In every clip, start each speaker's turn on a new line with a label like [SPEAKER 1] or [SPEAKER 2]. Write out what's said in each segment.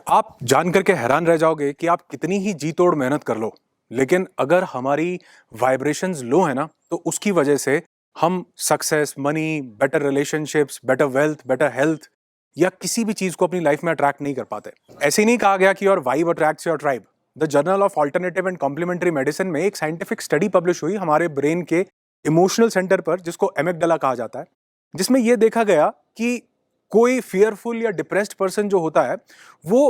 [SPEAKER 1] आप जान करके हैरान रह जाओगे कि आप कितनी ही जी तोड़ मेहनत कर लो, लेकिन अगर हमारी वाइब्रेशंस लो है ना, तो उसकी वजह से हम success, money, better relationships, better wealth, better health या किसी भी चीज को अपनी लाइफ में अट्रैक्ट नहीं कर पाते। ऐसे ही नहीं कहा गया कि your vibe attracts your tribe. The journal of alternative and complementary medicine में एक साइंटिफिक स्टडी पब्लिश हुई हमारे ब्रेन के इमोशनल सेंटर पर, जिसको एमिगडाला कहा जाता है, जिसमें यह देखा गया कि कोई फियरफुल या डिप्रेस्ड पर्सन जो होता है वो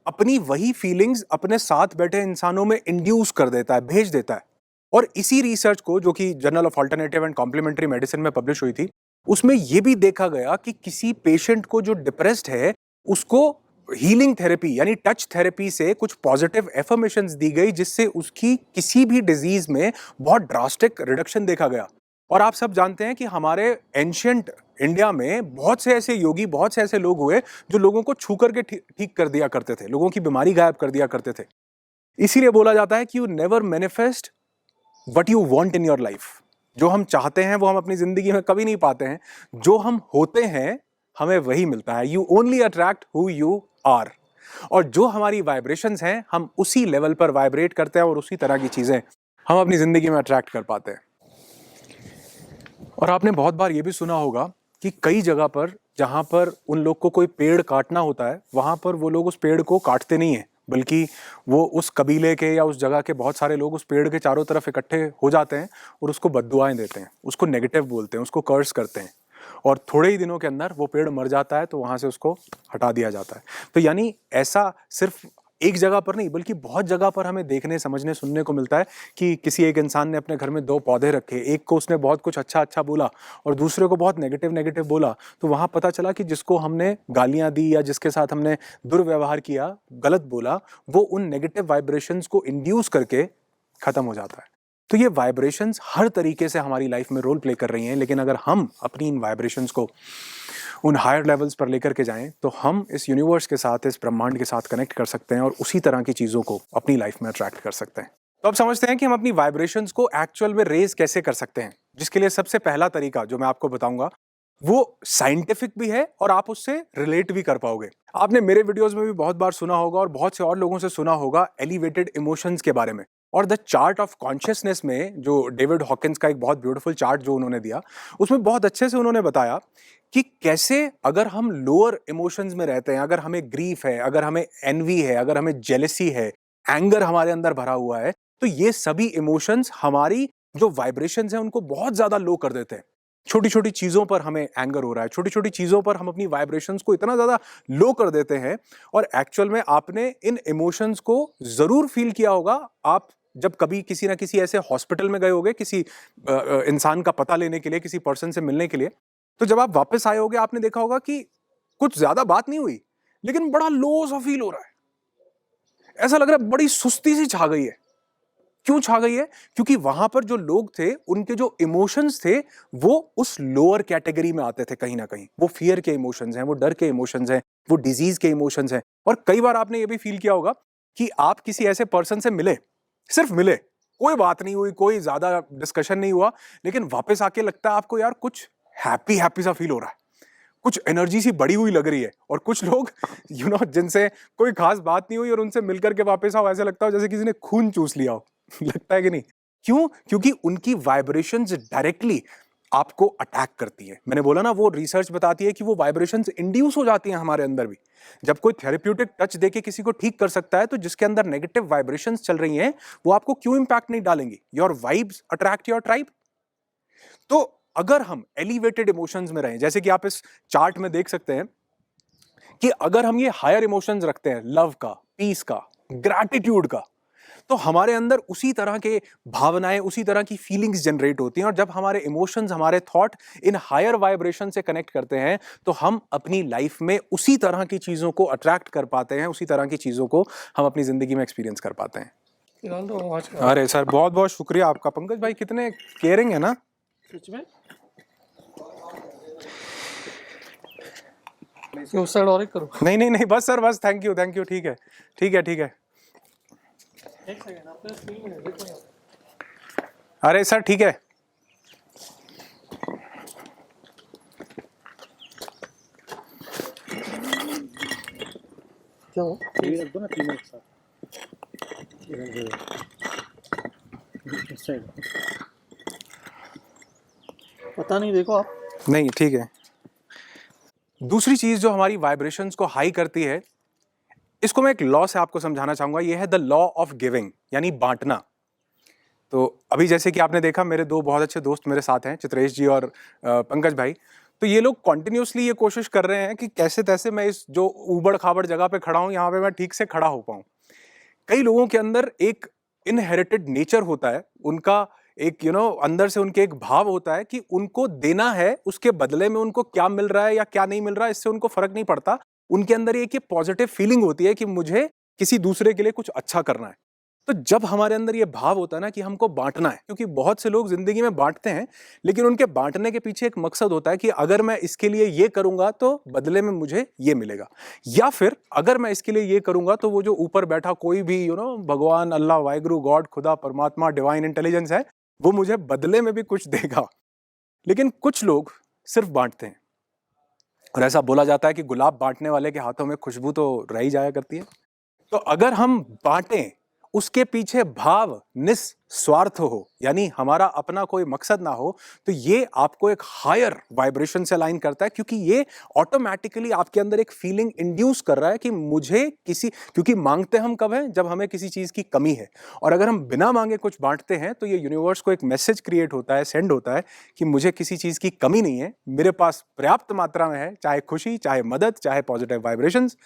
[SPEAKER 1] अपनी वही फीलिंग्स अपने साथ बैठे इंसानों में इंड्यूस कर देता है, भेज देता है। और इसी रिसर्च को, जो कि journal of alternative and complementary medicine में पब्लिश हुई थी, उसमें यह भी देखा गया कि किसी पेशेंट को जो डिप्रेस्ड है उसको हीलिंग थेरेपी यानी टच थेरेपी से कुछ पॉजिटिव एफर्मेशंस दी गई, जिससे उसकी किसी भी डिजीज में बहुत ड्रास्टिक रिडक्शन देखा गया। और आप सब जानते हैं कि हमारे एंशियंट इंडिया में बहुत से ऐसे योगी, बहुत से ऐसे लोग हुए जो लोगों को छू करके ठीक कर दिया करते थे, लोगों की बीमारी गायब कर दिया करते थे। इसीलिए बोला जाता है कि you never manifest what you want in your life. जो हम चाहते हैं वो हम अपनी जिंदगी में कभी नहीं पाते हैं, जो हम होते हैं हमें वही मिलता है। You only attract who you are. और जो हमारी वाइब्रेशंस हैं, हम उसी लेवल पर वाइब्रेट करते हैं और उसी तरह की चीजें हम अपनी जिंदगी में अट्रैक्ट कर पाते हैं। और आपने बहुत बार ये भी सुना होगा कि कई जगह पर जहां पर उन लोग को कोई पेड़ काटना होता है, वहां पर वो लोग उस पेड़ को काटते नहीं है, बल्कि वो उस कबीले के या उस जगह के बहुत सारे लोग उस पेड़ के चारों तरफ इकट्ठे हो जाते हैं और उसको बद्दुआएं देते हैं, उसको नेगेटिव बोलते हैं, उसको कर्स करते हैं। और थोड़े ही दिनों के अंदर वो पेड़ मर जाता है, तो वहां से उसको हटा दिया जाता है। तो यानी ऐसा सिर्फ एक जगह पर नहीं, बल्कि बहुत जगह पर हमें देखने, समझने, सुनने को मिलता है कि किसी एक इंसान ने अपने घर में 2 पौधे रखे, एक को उसने बहुत कुछ अच्छा अच्छा बोला और दूसरे को बहुत नेगेटिव नेगेटिव बोला। तो वहां पता चला कि जिसको हमने गालियां दी या जिसके साथ हमने दुर्व्यवहार किया, गलत बोला, वो उन नेगेटिव वाइब्रेशंस को इंड्यूस करके खत्म हो जाता है। तो ये वाइब्रेशंस हर तरीके से हमारी लाइफ में रोल प्ले कर रही हैं, लेकिन अगर हम अपनी इन वाइब्रेशंस को उन हायर लेवल्स पर लेकर के जाएं, तो हम इस यूनिवर्स के साथ, इस ब्रह्मांड के साथ कनेक्ट कर सकते हैं और उसी तरह की चीज़ों को अपनी लाइफ में अट्रैक्ट कर सकते हैं। तो अब समझते हैं कि हम अपनी वाइब्रेशंस को एक्चुअल में रेज कैसे कर सकते हैं, जिसके लिए सबसे पहला तरीका जो मैं आपको बताऊंगा वो साइंटिफिक भी है और आप उससे रिलेट भी कर पाओगे। आपने मेरे वीडियोस में भी बहुत बार सुना होगा और बहुत से और लोगों से सुना होगा एलिवेटेड इमोशंस के बारे में। और द चार्ट ऑफ कॉन्शियसनेस में, जो डेविड हॉकिंस का एक बहुत ब्यूटीफुल चार्ट जो उन्होंने दिया, उसमें बहुत अच्छे से उन्होंने बताया कि कैसे अगर हम लोअर इमोशंस में रहते हैं, अगर हमें ग्रीफ है, अगर हमें एनवी है, अगर हमें जेलसी है, एंगर हमारे अंदर भरा हुआ है, तो ये सभी इमोशंस हमारी जो वाइब्रेशंस हैं उनको बहुत ज्यादा लो कर देते हैं। छोटी छोटी चीजों पर हमें एंगर हो रहा है, छोटी छोटी चीजों पर हम अपनी वाइब्रेशंस को इतना ज्यादा लो कर देते हैं। और एक्चुअल में आपने इन इमोशंस को जरूर फील किया होगा। आप जब कभी किसी ना किसी ऐसे हॉस्पिटल में गए होंगे, किसी इंसान का पता लेने के लिए, किसी पर्सन से मिलने के लिए, तो जब आप वापस आए होगे आपने देखा होगा कि कुछ ज्यादा बात नहीं हुई, लेकिन बड़ा लो सा फील हो रहा है। ऐसा लग रहा है बड़ी सुस्ती सी छा गई है। क्यों छा गई है? क्योंकि वहां पर जो लोग थे, उनके जो इमोशंस थे वो उस लोअर कैटेगरी में आते थे। कहीं ना कहीं वो फियर के इमोशंस हैं, वो डर के इमोशंस हैं, वो डिजीज के इमोशंस हैं। और कई बार आपने ये भी फील किया होगा कि आप किसी ऐसे पर्सन से मिले, सिर्फ मिले, कोई बात नहीं हुई, कोई ज्यादा डिस्कशन नहीं हुआ, लेकिन वापस आके लगता है आपको यार कुछ हैप्पी हैप्पी सा फील हो रहा है, कुछ एनर्जी सी बड़ी हुई लग रही है। और कुछ लोग जिनसे कोई खास बात नहीं हुई और उनसे मिलकर के वापस आओ, ऐसा लगता हो जैसे किसी ने खून चूस लिया हो। लगता है कि नहीं? क्यों? क्योंकि उनकी वाइब्रेशंस डायरेक्टली आपको अटैक करती है। मैंने बोला ना, वो रिसर्च बताती है कि वो वाइब्रेशंस इंड्यूस हो जाती हैं हमारे अंदर भी। जब कोई थेरेप्यूटिक टच देके किसी को ठीक कर सकता है, तो जिसके अंदर नेगेटिव वाइब्रेशंस चल रही हैं वो आपको क्यों इंपैक्ट नहीं डालेंगी? Your vibes attract your tribe. तो अगर हम एलिवेटेड इमोशंस में रहें, जैसे कि आप इस चार्ट में देख सकते हैं कि अगर हम ये हायर इमोशंस रखते हैं, लव का, पीस का, ग्रैटिट्यूड का, तो हमारे अंदर उसी तरह के भावनाएं, उसी तरह की फीलिंग्स जनरेट होती हैं। और जब हमारे इमोशंस, हमारे थॉट इन हायर वाइब्रेशन से कनेक्ट करते हैं, तो हम अपनी लाइफ में उसी तरह की चीजों को अट्रैक्ट कर पाते हैं, उसी तरह की चीजों को हम अपनी जिंदगी में एक्सपीरियंस कर पाते हैं। अरे सर, बहुत बहुत शुक्रिया आपका। पंकज भाई कितने केयरिंग है ना। सच में। उस साइड और करो। नहीं नहीं नहीं, बस सर, बस थैंक यू थैंक यू। ठीक है ठीक है ठीक है। एक सेकंड, आपने स्क्रीन में देखो। अरे सर ठीक है।
[SPEAKER 2] क्या हो ये रख दो ना तीनों एक साथ इस साइड पता नहीं देखो आप
[SPEAKER 1] नहीं ठीक है। दूसरी चीज जो हमारी वाइब्रेशंस को हाई करती है, इसको मैं एक लॉ से आपको समझाना चाहूंगा, ये है द लॉ ऑफ गिविंग, यानी बांटना। तो अभी जैसे कि आपने देखा, मेरे दो बहुत अच्छे दोस्त मेरे साथ हैं, चित्रेश जी और पंकज भाई। तो ये लोग कॉन्टिन्यूसली ये कोशिश कर रहे हैं कि कैसे तैसे मैं इस जो ऊबड़ खाबड़ जगह पे खड़ा हूं, यहाँ पे मैं ठीक से खड़ा हो पाऊं। कई लोगों के अंदर एक इनहेरिटेड नेचर होता है, उनका एक अंदर से उनके एक भाव होता है कि उनको देना है, उसके बदले में उनको क्या मिल रहा है या क्या नहीं मिल रहा है इससे उनको फर्क नहीं पड़ता। उनके अंदर एक ये पॉजिटिव फीलिंग होती है कि मुझे किसी दूसरे के लिए कुछ अच्छा करना है। तो जब हमारे अंदर ये भाव होता है ना कि हमको बांटना है, क्योंकि बहुत से लोग जिंदगी में बांटते हैं, लेकिन उनके बांटने के पीछे एक मकसद होता है कि अगर मैं इसके लिए ये करूंगा तो बदले में मुझे ये मिलेगा, या फिर अगर मैं इसके लिए ये करूंगा तो वो जो ऊपर बैठा कोई भी भगवान, अल्लाह, वाहिगुरु, गॉड, खुदा, परमात्मा, डिवाइन इंटेलिजेंस है, वो मुझे बदले में भी कुछ देगा। लेकिन कुछ लोग सिर्फ बांटते हैं, और ऐसा बोला जाता है कि गुलाब बांटने वाले के हाथों में खुशबू तो रह ही जाया करती है। तो अगर हम बांटें, उसके पीछे भाव निस्वार्थ हो, यानी हमारा अपना कोई मकसद ना हो, तो ये आपको एक हायर वाइब्रेशन से अलाइन करता है, क्योंकि ये ऑटोमेटिकली आपके अंदर एक फीलिंग इंड्यूस कर रहा है कि मुझे किसी, क्योंकि मांगते हम कब हैं, जब हमें किसी चीज की कमी है। और अगर हम बिना मांगे कुछ बांटते हैं तो ये यूनिवर्स को एक मैसेज क्रिएट होता है, सेंड होता है कि मुझे किसी चीज की कमी नहीं है, मेरे पास पर्याप्त मात्रा में है, चाहे खुशी, चाहे मदद, चाहे पॉजिटिव वाइब्रेशंस,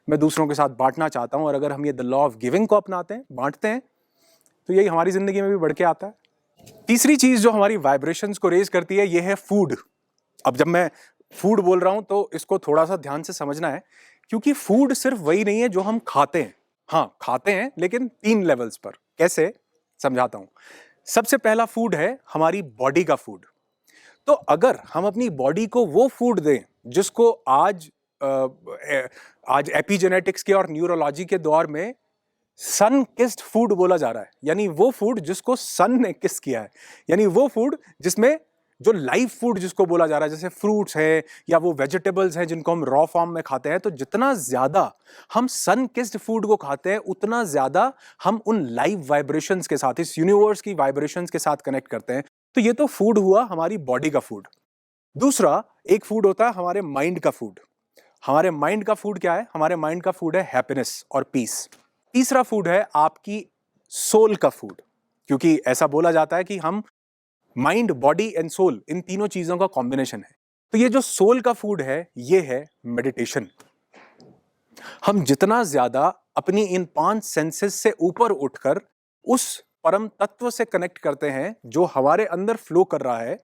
[SPEAKER 1] मैं दूसरों के साथ बांटना चाहता हूं। और अगर हम ये द लॉ ऑफ गिविंग को अपनाते हैं, बांटते हैं, तो यही हमारी जिंदगी में भी बढ़ के आता है। तीसरी चीज जो हमारी वाइब्रेशंस को रेज करती है, ये है फूड। अब जब मैं फूड बोल रहा हूं तो इसको थोड़ा सा ध्यान से समझना है, क्योंकि फूड सिर्फ वही नहीं है जो हम खाते हैं। हाँ, खाते हैं, लेकिन 3 लेवल्स पर। कैसे, समझाता हूं। सबसे पहला फूड है हमारी बॉडी का फूड। तो अगर हम अपनी बॉडी को वो फूड दें जिसको आज एपिजेनेटिक्स के और न्यूरोलॉजी के दौर में सन किस्ड फूड बोला जा रहा है, यानी वो फूड जिसको सन ने किस किया है, यानी वो फूड जिसमें जो लाइव फूड जिसको बोला जा रहा है, जैसे फ्रूट्स है या वो वेजिटेबल्स हैं जिनको हम रॉ फॉर्म में खाते हैं, तो जितना ज्यादा हम सन किस्ड फूड को खाते हैं, उतना ज्यादा हम उन लाइव वाइब्रेशंस के साथ, इस यूनिवर्स की वाइब्रेशंस के साथ कनेक्ट करते हैं। तो ये तो फूड हुआ हमारी बॉडी का फूड। दूसरा एक फूड होता है हमारे माइंड का फूड। हमारे माइंड का फूड क्या है? हमारे माइंड का फूड है हैप्पीनेस और पीस। तीसरा फूड है आपकी सोल का फूड, क्योंकि ऐसा बोला जाता है कि हम माइंड, बॉडी एंड सोल, इन तीनों चीजों का कॉम्बिनेशन है। तो ये जो सोल का फूड है, ये है मेडिटेशन। हम जितना ज्यादा अपनी इन 5 सेंसेस से ऊपर उठकर उस परम तत्व से कनेक्ट करते हैं जो हमारे अंदर फ्लो कर रहा है।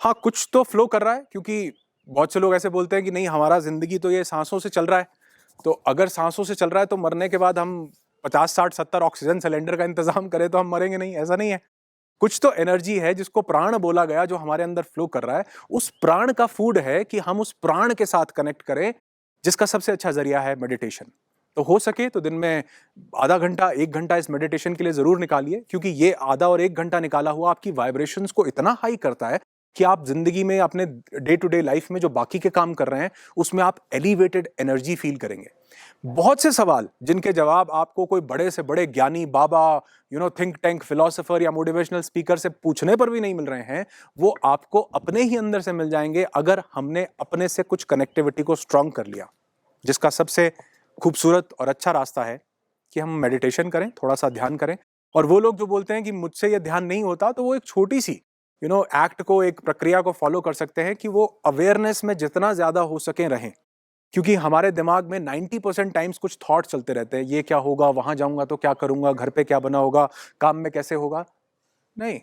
[SPEAKER 1] हाँ, कुछ तो फ्लो कर रहा है, क्योंकि बहुत से लोग ऐसे बोलते हैं कि नहीं, हमारा जिंदगी तो ये सांसों से चल रहा है। तो अगर सांसों से चल रहा है तो मरने के बाद हम 50, 60, 70 ऑक्सीजन सिलेंडर का इंतजाम करें तो हम मरेंगे नहीं, ऐसा नहीं है। कुछ तो एनर्जी है जिसको प्राण बोला गया, जो हमारे अंदर फ्लो कर रहा है। उस प्राण का फूड है कि हम उस प्राण के साथ कनेक्ट करें, जिसका सबसे अच्छा जरिया है मेडिटेशन। तो हो सके तो दिन में आधा घंटा, 1 घंटा इस मेडिटेशन के लिए जरूर निकालिए, क्योंकि ये आधा और 1 घंटा निकाला हुआ आपकी वाइब्रेशंस को इतना हाई करता है कि आप जिंदगी में, अपने डे टू डे लाइफ में जो बाकी के काम कर रहे हैं, उसमें आप एलिवेटेड एनर्जी फील करेंगे। बहुत से सवाल जिनके जवाब आपको कोई बड़े से बड़े ज्ञानी, बाबा, थिंक टैंक फिलोसोफर या मोटिवेशनल स्पीकर से पूछने पर भी नहीं मिल रहे हैं, वो आपको अपने ही अंदर से मिल जाएंगे, अगर हमने अपने से कुछ कनेक्टिविटी को स्ट्रांग कर लिया। जिसका सबसे खूबसूरत और अच्छा रास्ता है कि हम मेडिटेशन करें, थोड़ा सा ध्यान करें। और वो लोग जो बोलते हैं कि मुझसे ये ध्यान नहीं होता, तो वो एक छोटी सी एक्ट को, एक प्रक्रिया को फॉलो कर सकते हैं कि वो अवेयरनेस में जितना ज्यादा हो सके रहें। क्योंकि हमारे दिमाग में 90% टाइम्स कुछ थॉट चलते रहते हैं, ये क्या होगा, वहां जाऊंगा तो क्या करूंगा, घर पे क्या बना होगा, काम में कैसे होगा। नहीं,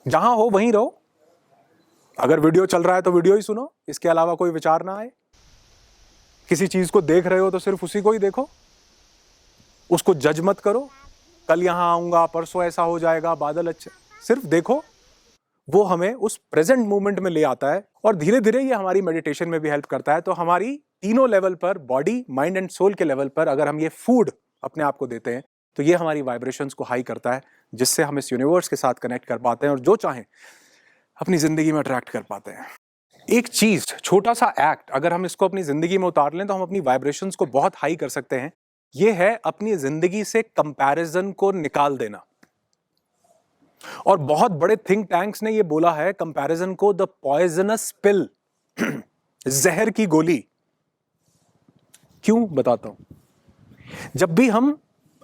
[SPEAKER 1] जहां हो वहीं रहो। अगर वीडियो चल रहा है तो वीडियो ही सुनो, इसके अलावा कोई विचार ना आए। किसी चीज को देख रहे हो तो सिर्फ उसी को ही देखो, उसको जज मत करो। कल यहां आऊंगा, परसों ऐसा हो जाएगा, बादल अच्छे, सिर्फ देखो। वो हमें उस प्रेजेंट मोमेंट में ले आता है, और धीरे धीरे ये हमारी मेडिटेशन में भी हेल्प करता है। तो हमारी तीनों लेवल पर, बॉडी, माइंड एंड सोल के लेवल पर, अगर हम ये फूड अपने आप को देते हैं, तो ये हमारी वाइब्रेशंस को हाई करता है, जिससे हम इस यूनिवर्स के साथ कनेक्ट कर पाते हैं और जो चाहें अपनी जिंदगी में अट्रैक्ट कर पाते हैं। एक चीज, छोटा सा एक्ट, अगर हम इसको अपनी जिंदगी में उतार लें तो हम अपनी वाइब्रेशंस को बहुत हाई कर सकते हैं। ये है अपनी जिंदगी से कंपैरिजन को निकाल देना। और बहुत बड़े थिंक टैंक्स ने ये बोला है कंपैरिजन को द पॉइजनस पिल, जहर की गोली। क्यों, बताता हूं। जब भी हम,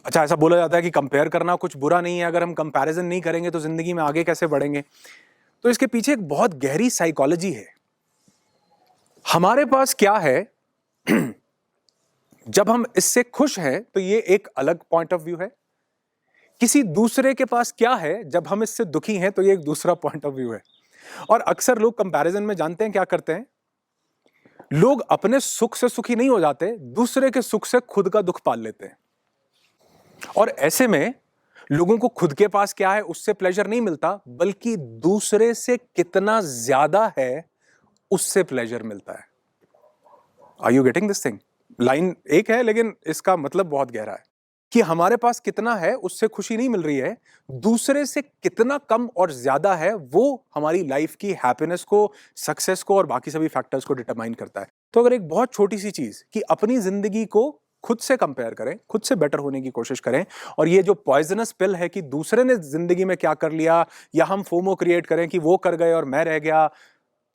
[SPEAKER 1] अच्छा ऐसा बोला जाता है कि कंपेयर करना कुछ बुरा नहीं है, अगर हम कंपैरिजन नहीं करेंगे तो जिंदगी में आगे कैसे बढ़ेंगे। तो इसके पीछे एक बहुत गहरी साइकोलॉजी है। हमारे पास क्या है, जब हम इससे खुश हैं तो ये एक अलग पॉइंट ऑफ व्यू है। किसी दूसरे के पास क्या है, जब हम इससे दुखी हैं तो ये एक दूसरा पॉइंट ऑफ व्यू है। और अक्सर लोग कंपैरिजन में जानते हैं क्या करते हैं, लोग अपने सुख से सुखी नहीं हो जाते, दूसरे के सुख से खुद का दुख पाल लेते हैं। और ऐसे में लोगों को खुद के पास क्या है उससे प्लेजर नहीं मिलता, बल्कि दूसरे से कितना ज्यादा है उससे प्लेजर मिलता है। Are you getting this thing? Line एक है लेकिन इसका मतलब बहुत गहरा है कि हमारे पास कितना है उससे खुशी नहीं मिल रही है, दूसरे से कितना कम और ज्यादा है वो हमारी लाइफ की हैप्पीनेस को, सक्सेस को और बाकी सभी फैक्टर्स को डिटरमाइन करता है। तो अगर एक बहुत छोटी सी चीज कि अपनी जिंदगी को खुद से कंपेयर करें, खुद से बेटर होने की कोशिश करें, और ये जो पॉइजनस पिल है कि दूसरे ने जिंदगी में क्या कर लिया, या हम फोमो क्रिएट करें कि वो कर गए और मैं रह गया,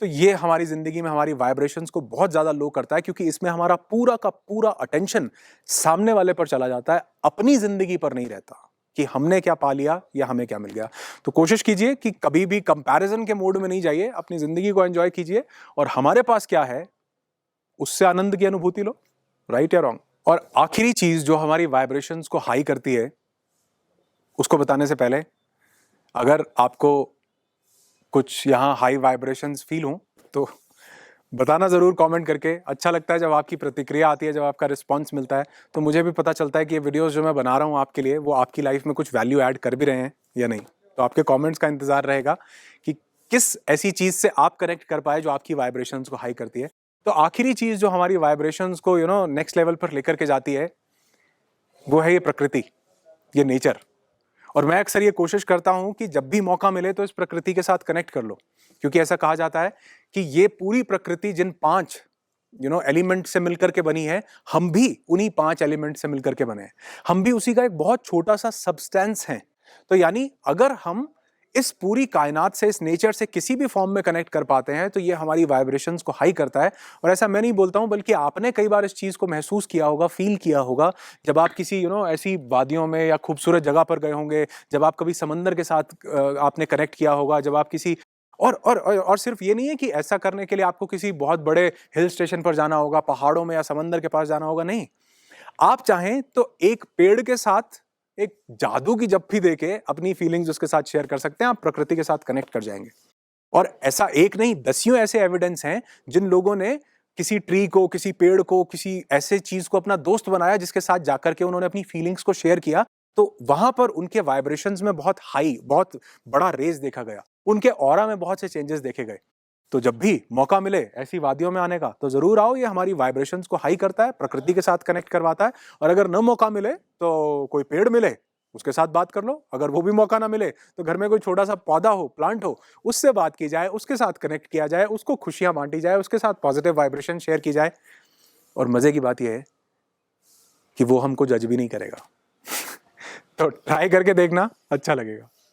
[SPEAKER 1] तो ये हमारी जिंदगी में हमारी वाइब्रेशंस को बहुत ज्यादा लो करता है, क्योंकि इसमें हमारा पूरा का पूरा अटेंशन सामने वाले पर चला जाता है, अपनी जिंदगी पर नहीं रहता कि हमने क्या पा लिया या हमें क्या मिल गया। तो कोशिश कीजिए कि कभी भी कंपैरिजन के मूड में नहीं जाइए, अपनी जिंदगी को एंजॉय कीजिए और हमारे पास क्या है उससे आनंद की अनुभूति लो, राइट या रॉन्ग। और आखिरी चीज जो हमारी वाइब्रेशंस को हाई करती है, उसको बताने से पहले अगर आपको कुछ यहाँ हाई वाइब्रेशंस फील हो तो बताना जरूर कमेंट करके। अच्छा लगता है जब आपकी प्रतिक्रिया आती है, जब आपका रिस्पांस मिलता है, तो मुझे भी पता चलता है कि ये वीडियोस जो मैं बना रहा हूँ आपके लिए, वो आपकी लाइफ में कुछ वैल्यू ऐड कर भी रहे हैं या नहीं। तो आपके कमेंट्स का इंतजार रहेगा कि किस ऐसी चीज से आप कनेक्ट कर पाए जो आपकी वाइब्रेशंस को हाई करती है। तो आखिरी चीज जो हमारी वाइब्रेशंस को नेक्स्ट लेवल पर लेकर के जाती है, वो है ये प्रकृति, ये नेचर। और मैं अक्सर ये कोशिश करता हूं कि जब भी मौका मिले तो इस प्रकृति के साथ कनेक्ट कर लो, क्योंकि ऐसा कहा जाता है कि ये पूरी प्रकृति जिन 5 एलिमेंट से मिलकर के बनी है, हम भी उन्हीं 5 एलिमेंट से मिलकर के बने हैं। हम भी उसी का एक बहुत छोटा सा सब्सटेंस हैं। तो यानी अगर हम इस पूरी कायनात से, इस नेचर से किसी भी फॉर्म में कनेक्ट कर पाते हैं तो ये हमारी वाइब्रेशंस को हाई करता है। और ऐसा मैं नहीं बोलता हूं, बल्कि आपने कई बार इस चीज को महसूस किया होगा, फील किया होगा, जब आप किसी ऐसी वादियों में या खूबसूरत जगह पर गए होंगे, जब आप कभी समंदर के साथ आपने कनेक्ट किया होगा, जब आप किसी और सिर्फ ये नहीं है कि ऐसा करने के लिए आपको किसी बहुत बड़े हिल स्टेशन पर जाना होगा, पहाड़ों में या समंदर के पास जाना होगा, नहीं। आप चाहें तो एक पेड़ के साथ एक जादू की जप्फी देके अपनी फीलिंग्स उसके साथ शेयर कर सकते हैं, आप प्रकृति के साथ कनेक्ट कर जाएंगे। और ऐसा एक नहीं, दसियों ऐसे एविडेंस हैं जिन लोगों ने किसी ट्री को, किसी पेड़ को, किसी ऐसे चीज को अपना दोस्त बनाया जिसके साथ जाकर के उन्होंने अपनी फीलिंग्स को शेयर किया, तो वहां पर उनके वाइब्रेशंस में बहुत हाई, बहुत बड़ा रेज देखा गया, उनके ऑरा में बहुत से चेंजेस देखे गए। तो जब भी मौका मिले ऐसी वादियों में आने का तो जरूर आओ, ये हमारी वाइब्रेशंस को हाई करता है, प्रकृति के साथ कनेक्ट करवाता है। और अगर न मौका मिले तो कोई पेड़ मिले उसके साथ बात कर लो, अगर वो भी मौका ना मिले तो घर में कोई छोटा सा पौधा हो, प्लांट हो, उससे बात की जाए, उसके साथ कनेक्ट किया जाए, उसको खुशियां बांटी जाए, उसके साथ पॉजिटिव वाइब्रेशन शेयर की जाए। और मजे की बात यह है कि वो हमको जज भी नहीं करेगा। तो ट्राई करके देखना, अच्छा लगेगा।